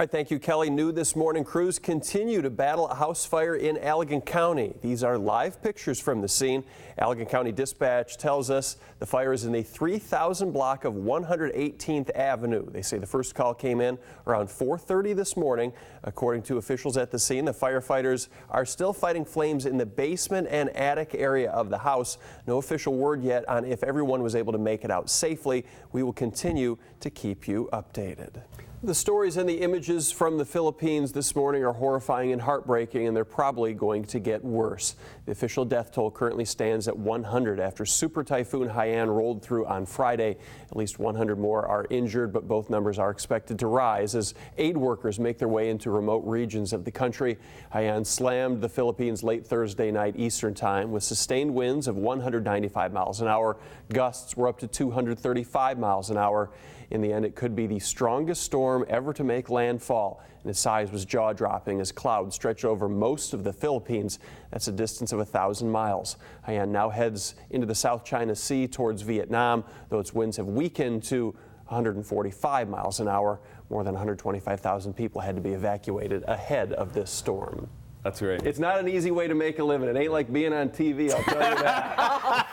All right, thank you, Kelly. New this morning, crews continue to battle a house fire in Allegan County. These are live pictures from the scene. Allegan County Dispatch tells us the fire is in the 3000 block of 118th Avenue. They say the first call came in around 4:30 this morning. According to officials at the scene, the firefighters are still fighting flames in the basement and attic area of the house. No official word yet on if everyone was able to make it out safely. We will continue to keep you updated. The stories and the images from the Philippines this morning are horrifying and heartbreaking, and they're probably going to get worse. The official death toll currently stands at 100 after Super Typhoon Haiyan rolled through on Friday. At least 100 more are injured, but both numbers are expected to rise as aid workers make their way into remote regions of the country. Haiyan slammed the Philippines late Thursday night Eastern Time with sustained winds of 195 miles an hour. Gusts were up to 235 miles an hour. In the end, it could be the strongest storm ever to make landfall, and its size was jaw-dropping as clouds stretched over most of the Philippines. That's a distance of 1,000 miles. Haiyan now heads into the South China Sea towards Vietnam, though its winds have weakened to 145 miles an hour. More than 125,000 people had to be evacuated ahead of this storm. That's great. It's not an easy way to make a living. It ain't like being on TV, I'll tell you that.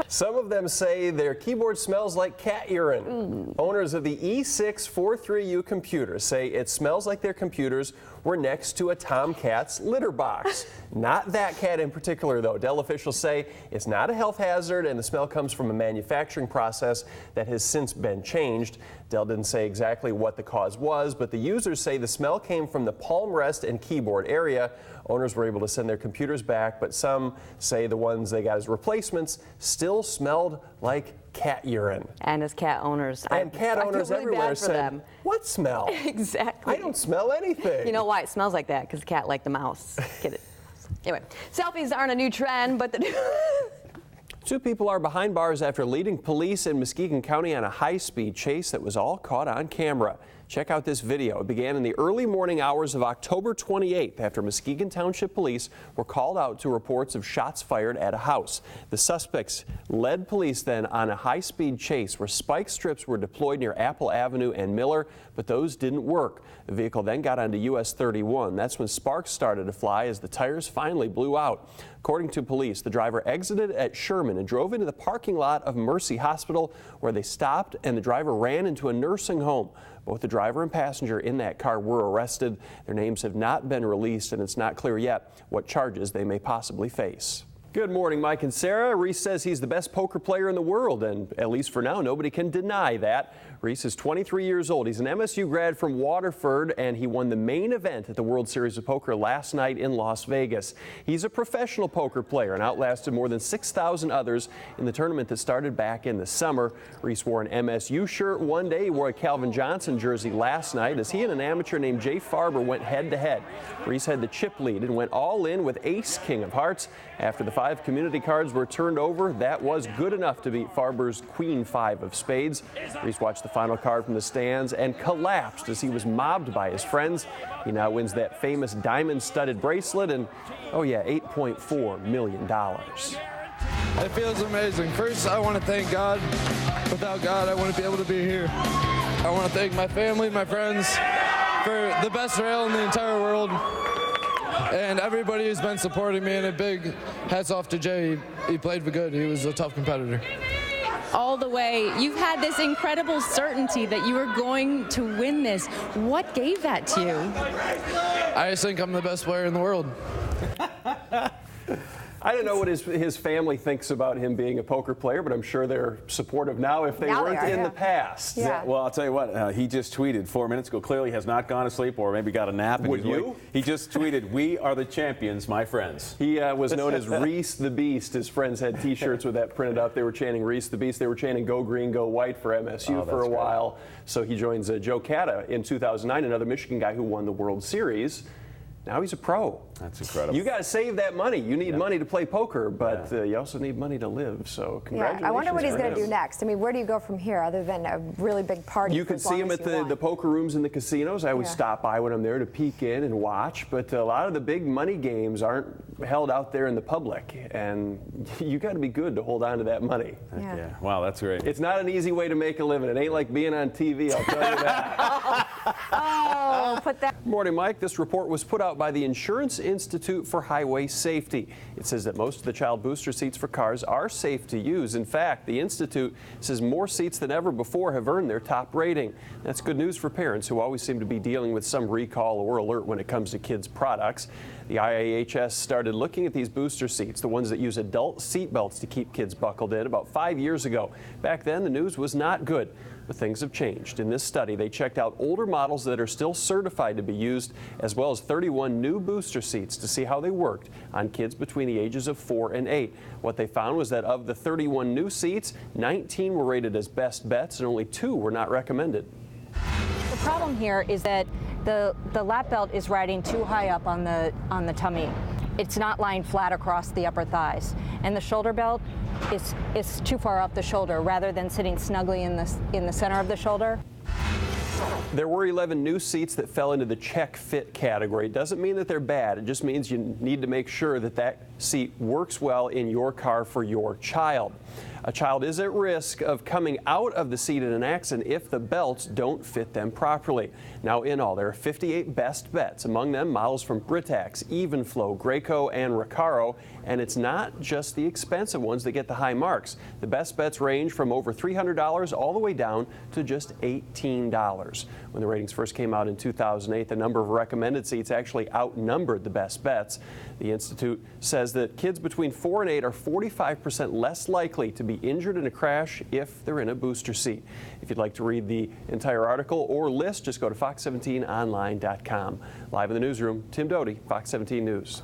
Some of them say their keyboard smells like cat urine. Owners of the E643U computer say it smells like their computers were next to a tomcat's litter box. Not that cat in particular, though. Dell officials say it's not a health hazard and the smell comes from a manufacturing process that has since been changed. Dell didn't say exactly what the cause was, but the users say the smell came from the palm rest and keyboard area. Owners were able to send their computers back, but some say the ones they got as replacements still smelled like cat urine. And as cat owners, and cat owners really everywhere said, "What smell? Exactly. I don't smell anything." You know why it smells like that? Because the cat liked the mouse. Get it? Anyway, selfies aren't a new trend, but Two people are behind bars after leading police in Muskegon County on a high-speed chase that was all caught on camera. Check out this video. It began in the early morning hours of October 28th after Muskegon Township Police were called out to reports of shots fired at a house. The suspects led police then on a high-speed chase where spike strips were deployed near Apple Avenue and Miller, but those didn't work. The vehicle then got onto US 31. That's when sparks started to fly as the tires finally blew out. According to police, the driver exited at Sherman and drove into the parking lot of Mercy Hospital, where they stopped and the driver ran into a nursing home. Both the driver and passenger in that car were arrested. Their names have not been released, and it's not clear yet what charges they may possibly face. Good morning, Mike and Sarah. Reese says he's the best poker player in the world, and at least for now, nobody can deny that. Reese is 23 years old. He's an MSU grad from Waterford, and he won the main event at the World Series of Poker last night in Las Vegas. He's a professional poker player and outlasted more than 6,000 others in the tournament that started back in the summer. Reese wore an MSU shirt one day. He wore a Calvin Johnson jersey last night as he and an amateur named Jay Farber went head-to-head. Reese had the chip lead and went all in with Ace King of Hearts. After the 5 community cards were turned over, that was good enough to beat Farber's Queen 5 of spades. Reese watched the final card from the stands and collapsed as he was mobbed by his friends. He now wins that famous diamond-studded bracelet and, oh yeah, $8.4 million. It feels amazing. First, I want to thank God. Without God, I wouldn't be able to be here. I want to thank my family, my friends, for the best rail in the entire world. And everybody who's been supporting me, and a big hats off to Jay. He played good. He was a tough competitor. All the way, you've had this incredible certainty that you were going to win this. What gave that to you? I just think I'm the best player in the world. I don't know what his family thinks about him being a poker player, but I'm sure they're supportive now if they weren't in the past. Yeah. Well, I'll tell you what, he just tweeted 4 minutes ago, clearly has not gone to sleep or maybe got a nap. Would you? He just tweeted, "We are the champions, my friends." He was known as Reese the Beast. His friends had T-shirts with that printed up. They were chanting Reese the Beast. They were chanting Go Green, Go White for MSU for a while. So he joins Joe Cata in 2009, another Michigan guy who won the World Series. Now he's a pro. That's incredible. You got to save that money. You need money to play poker, but you also need money to live. So congratulations. Yeah, I wonder what he's going to do next. I mean, where do you go from here other than a really big party? You can see him at the poker rooms in the casinos. I always stop by when I'm there to peek in and watch. But a lot of the big money games aren't held out there in the public, and you got to be good to hold on to that money. Yeah. Wow, that's great. It's not an easy way to make a living. It ain't like being on TV, I'll tell you that. put that. Morning, Mike. This report was put out by the Insurance Institute for Highway Safety. It says that most of the child booster seats for cars are safe to use. In fact, the Institute says more seats than ever before have earned their top rating. That's good news for parents who always seem to be dealing with some recall or alert when it comes to kids' products. The IIHS started looking at these booster seats, the ones that use adult seat belts to keep kids buckled in, about 5 years ago. Back then, the news was not good. But things have changed. In this study, they checked out older models that are still certified to be used, as well as 31 new booster seats to see how they worked on kids between the ages of 4 and 8. What they found was that of the 31 new seats, 19 were rated as best bets and only 2 were not recommended. The problem here is that the lap belt is riding too high up on the tummy. It's not lying flat across the upper thighs, and the shoulder belt is too far up the shoulder rather than sitting snugly in the center of the shoulder. There were 11 new seats that fell into the check fit category. It doesn't mean that they're bad. It just means you need to make sure that that seat works well in your car for your child. A child is at risk of coming out of the seat in an accident if the belts don't fit them properly. Now, in all, there are 58 best bets, among them models from Britax, Evenflow, Graco, and Recaro. And it's not just the expensive ones that get the high marks. The best bets range from over $300 all the way down to just $18. When the ratings first came out in 2008, the number of recommended seats actually outnumbered the best bets. The Institute says that kids between 4 and 8 are 45% less likely to be injured in a crash if they're in a booster seat. If you'd like to read the entire article or list, just go to fox17online.com. Live in the newsroom, Tim Doty, Fox 17 News.